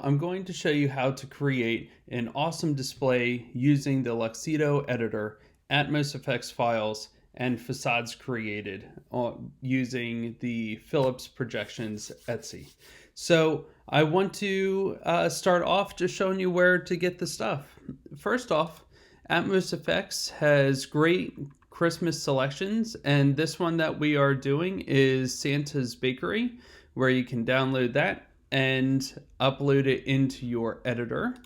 I'm going to show you how to create an awesome display using the Luxedo editor, AtmosFX files, and facades created using the Phillips projections Etsy. So I want to start off just showing you where to get the stuff. First off, AtmosFX has great Christmas selections, and this one that we are doing is Santa's Bakery, where you can download that and upload it into your editor.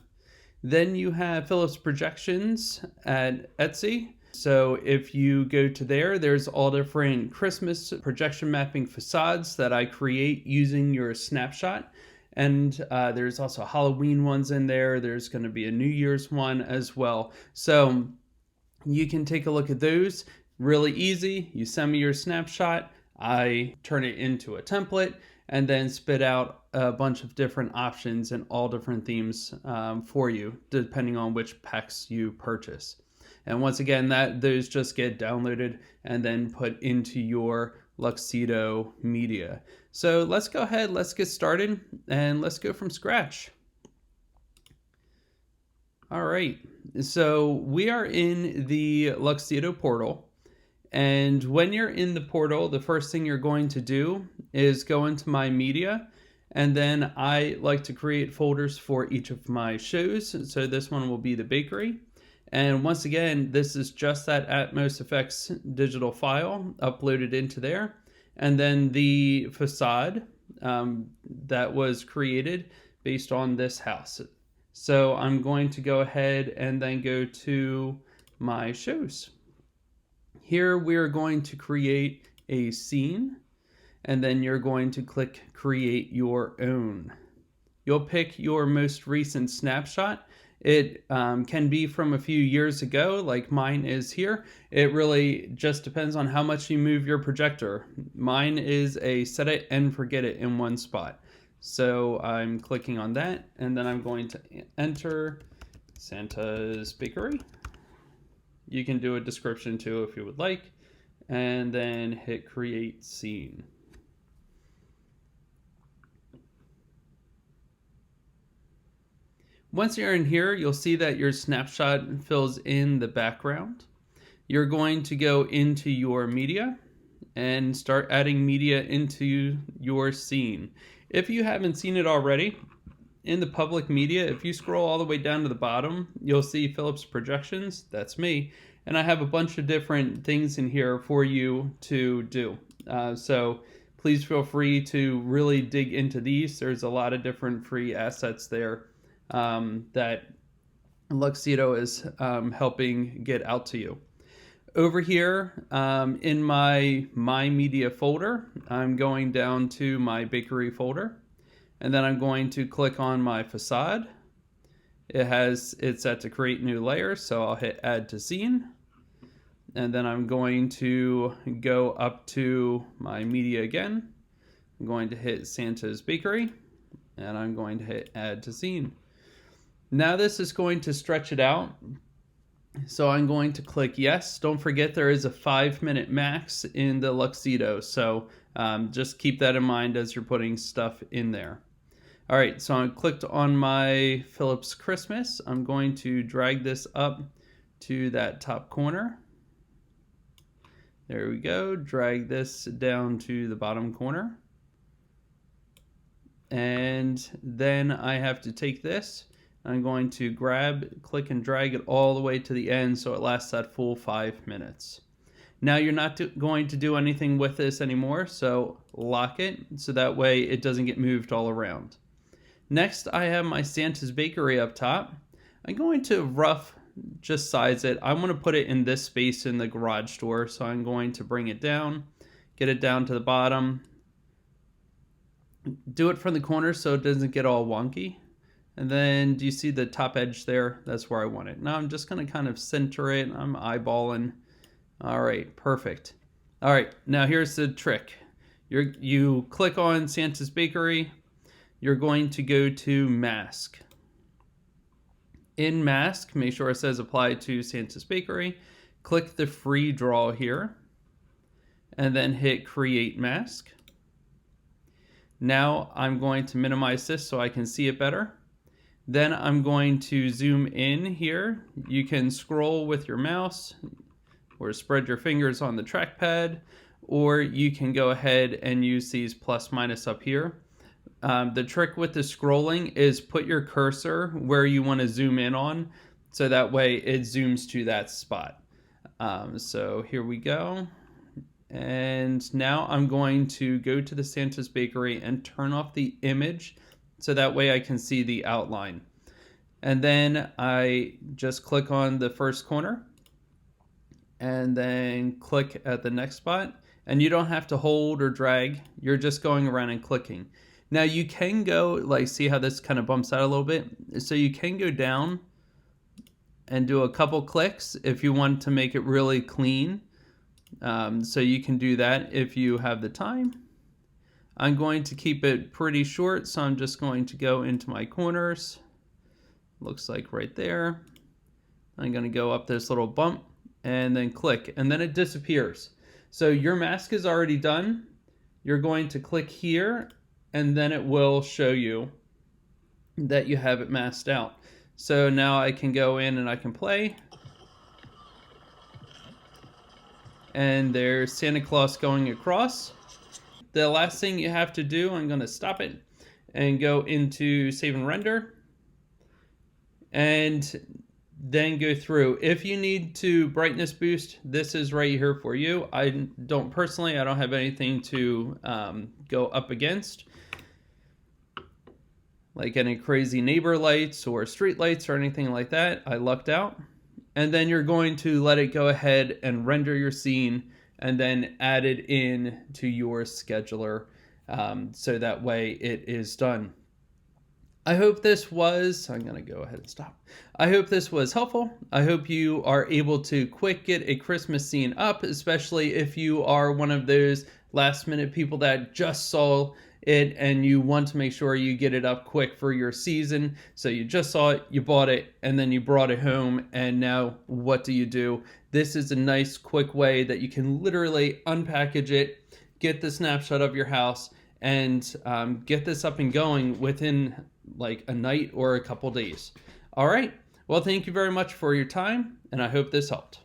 Then you have Phillips projections at Etsy. So if you go to there, there's all different Christmas projection mapping facades that I create using your snapshot. And there's also Halloween ones in there. There's going to be a New Year's one as well. So you can take a look at those. Really easy. You send me your snapshot. I turn it into a template and then spit out a bunch of different options and all different themes for you, depending on which packs you purchase. And once again, those just get downloaded and then put into your Luxedo media. So let's go ahead, let's get started, and let's go from scratch. All right, so we are in the Luxedo portal. And when you're in the portal, the first thing you're going to do is go into my media, and then I like to create folders for each of my shows. So this one will be the bakery. And once again, this is just that AtmosFX digital file uploaded into there. And then the facade that was created based on this house. So I'm going to go ahead and then go to my shows. Here we're going to create a scene, and then you're going to click create your own. You'll pick your most recent snapshot. It can be from a few years ago, like mine is here. It really just depends on how much you move your projector. Mine is a set it and forget it in one spot. So I'm clicking on that, and then I'm going to enter Santa's Bakery. You can do a description too if you would like, and then hit create scene. Once you're in here, you'll see that your snapshot fills in the background. You're going to go into your media and start adding media into your scene. If you haven't seen it already, in the public media, if you scroll all the way down to the bottom, you'll see Phillips projections. That's me. And I have a bunch of different things in here for you to do. So please feel free to really dig into these. There's a lot of different free assets there that Luxedo is helping get out to you. Over here in my media folder, I'm going down to my bakery folder. And then I'm going to click on my facade. It's set to create new layers, so I'll hit add to scene. And then I'm going to go up to my media again. I'm going to hit Santa's Bakery, and I'm going to hit add to scene. Now this is going to stretch it out. So I'm going to click yes. Don't forget there is a 5-minute max in the Luxedo, so just keep that in mind as you're putting stuff in there. All right, so I clicked on my Phillips Christmas. I'm going to drag this up to that top corner. There we go. Drag this down to the bottom corner. And then I have to take this. I'm going to click and drag it all the way to the end so it lasts that full 5 minutes. Now you're not going to do anything with this anymore, so lock it so that way it doesn't get moved all around. Next, I have my Santa's Bakery up top. I'm going to just size it. I want to put it in this space in the garage door, so I'm going to bring it down, get it down to the bottom. Do it from the corner so it doesn't get all wonky. And then do you see the top edge there? That's where I want it. Now I'm just going to kind of center it. I'm eyeballing. All right, perfect. All right, now here's the trick. You click on Santa's Bakery. You're going to go to Mask. In Mask, make sure it says Apply to Santa's Bakery. Click the free draw here, and then hit Create Mask. Now I'm going to minimize this so I can see it better. Then I'm going to zoom in here. You can scroll with your mouse or spread your fingers on the trackpad, or you can go ahead and use these plus minus up here. The trick with the scrolling is put your cursor where you want to zoom in on, so that way it zooms to that spot. So here we go. And now I'm going to go to the Santa's Bakery and turn off the image so that way I can see the outline. And then I just click on the first corner and then click at the next spot. And you don't have to hold or drag, you're just going around and clicking. Now you can go, like, see how this kind of bumps out a little bit? So you can go down and do a couple clicks if you want to make it really clean. So you can do that if you have the time. I'm going to keep it pretty short, so I'm just going to go into my corners. Looks like right there. I'm going to go up this little bump and then click, and then it disappears. So your mask is already done. You're going to click here, and then it will show you that you have it masked out. So now I can go in and I can play. And there's Santa Claus going across. The last thing you have to do, I'm going to stop it and go into save and render. And then go through. If you need to brightness boost, this is right here for you. I don't have anything to go up against, like any crazy neighbor lights or street lights or anything like that. I lucked out. And then you're going to let it go ahead and render your scene and then add it in to your scheduler, so that way it is done. I hope this was, I'm going to go ahead and stop. I hope this was helpful. I hope you are able to quick get a Christmas scene up, especially if you are one of those last minute people that just saw it and you want to make sure you get it up quick for your season. So you just saw it, you bought it, and then you brought it home, and now what do? This is a nice quick way that you can literally unpackage it, get the snapshot of your house, and get this up and going within like a night or a couple days. All right, well, thank you very much for your time, and I hope this helped.